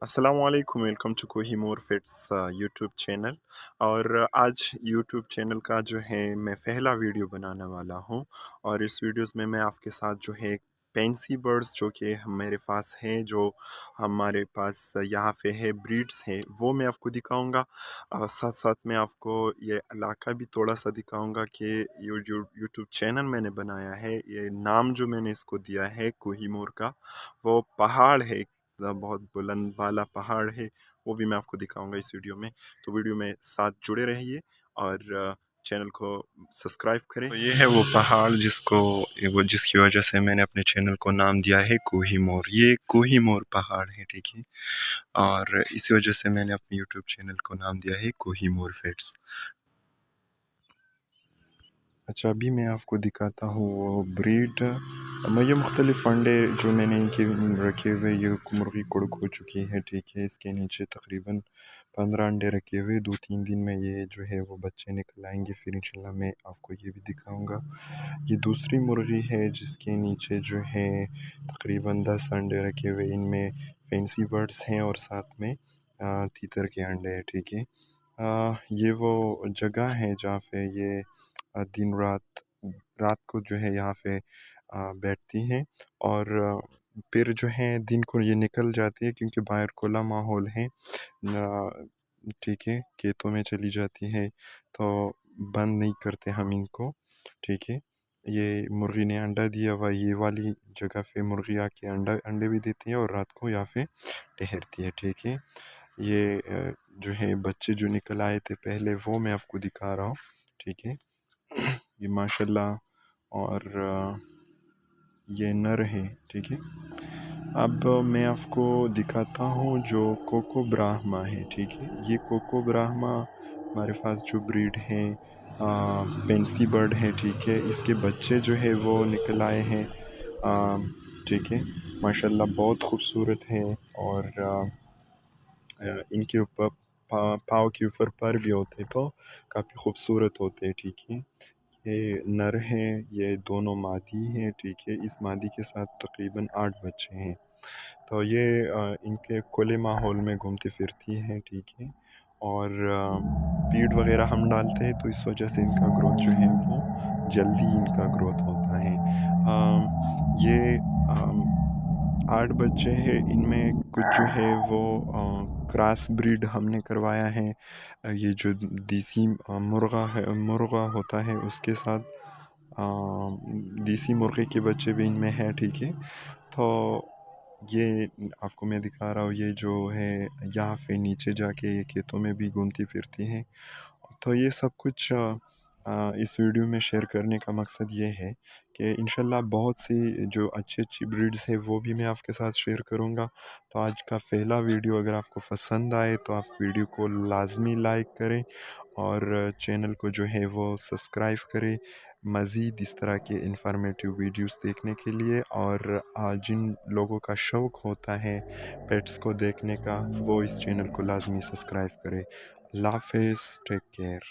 अस्सलाम वालेकुम, welcome to Kohinoor fits YouTube channel. और आज यूट्यूब चैनल का जो है मैं पहला वीडियो बनाने वाला हूँ। और इस वीडियोस में मैं आपके साथ जो है पेंसी बर्ड्स जो कि मेरे पास हैं, जो हमारे पास यहाँ पे है ब्रीड्स हैं, वो मैं आपको दिखाऊंगा। साथ साथ मैं आपको ये इलाका भी थोड़ा सा दिखाऊंगा कि यूट्यूब चैनल मैंने बनाया है, ये नाम जो मैंने इसको दिया है कोहिनूर का, वो पहाड़ है, बहुत बुलंद बाला पहाड़ है, वो भी मैं आपको दिखाऊंगा इस वीडियो में। तो वीडियो में साथ जुड़े रहिए और चैनल को सब्सक्राइब करें। तो ये है वो पहाड़ जिसकी वजह से मैंने अपने चैनल को नाम दिया है कोहिनूर। ये कोहिनूर पहाड़ है, ठीक है। और इसी वजह से मैंने अपने यूट्यूब चैनल को नाम दिया है कोहिनूर फिट्स। अच्छा, अभी मैं आपको दिखाता हूँ वो ब्रीड। ये मुख्तलिफ़ अंडे जो मैंने इनके रखे हुए, ये मुर्गी कुड़क हो चुकी है, ठीक है। इसके नीचे तकरीबन 15 अंडे रखे हुए, 2-3 दिन में ये जो है वो बच्चे निकल आएंगे, फिर इंशाल्लाह मैं आपको ये भी दिखाऊंगा। ये दूसरी मुर्गी है जिसके नीचे जो है तकरीबन 10 अंडे रखे हुए, इनमें फैंसी बर्ड्स हैं और साथ में तीतर के अंडे हैं, ठीक है। ये वो जगह है जहाँ पे ये दिन रात रात को जो है यहाँ पे बैठती हैं और फिर जो है दिन को ये निकल जाती है, क्योंकि बाहर खुला माहौल है, ठीक है। खेतों में चली जाती है तो बंद नहीं करते हम इनको, ठीक है। ये मुर्गी ने अंडा दिया हुआ, ये वाली जगह पे मुर्गी आके अंडे भी देती है और रात को यहाँ पे ठहरती है, ठीक है। ये जो है बच्चे जो निकल आए थे पहले, वो मैं आपको दिखा रहा हूँ, ठीक है। ये माशाल्लाह, और ये नर है, ठीक है। अब मैं आपको दिखाता हूँ जो कोको ब्राह्मा है, ठीक है। ये कोको ब्राह्मा हमारे पास जो ब्रीड है पेंसी बर्ड है, ठीक है। इसके बच्चे जो है वो निकल आए हैं, ठीक है। माशाल्लाह बहुत खूबसूरत है और इनके ऊपर पाँव के ऊपर पर भी होते तो काफ़ी खूबसूरत होते, ठीक है। ये नर हैं, ये दोनों मादी हैं, ठीक है। इस मादी के साथ तकरीबन 8 बच्चे हैं। तो ये इनके खुले माहौल में घूमती फिरती हैं, ठीक है। और फीड वगैरह हम डालते हैं तो इस वजह से इनका ग्रोथ जो है वो जल्दी इनका ग्रोथ होता है। ये 8 बच्चे हैं, इनमें कुछ जो है वो क्रॉस ब्रीड हमने करवाया है। ये जो देसी मुर्गा होता है उसके साथ देसी मुर्गे के बच्चे भी इनमें हैं, ठीक है। तो ये आपको मैं दिखा रहा हूँ, ये जो है यहाँ पे नीचे जाके ये खेतों में भी घूमती फिरती हैं। तो ये सब कुछ इस वीडियो में शेयर करने का मकसद ये है कि इंशाल्लाह बहुत सी जो अच्छी ब्रीड्स है वो भी मैं आपके साथ शेयर करूँगा। तो आज का पहला वीडियो अगर आपको पसंद आए तो आप वीडियो को लाजमी लाइक करें और चैनल को जो है वो सब्सक्राइब करें मज़ीद इस तरह के इंफॉर्मेटिव वीडियोस देखने के लिए। और जिन लोगों का शौक़ होता है पेट्स को देखने का, वो इस चैनल को लाजमी सब्सक्राइब करें। अल्लाह हाफ़िज़, टेक केयर।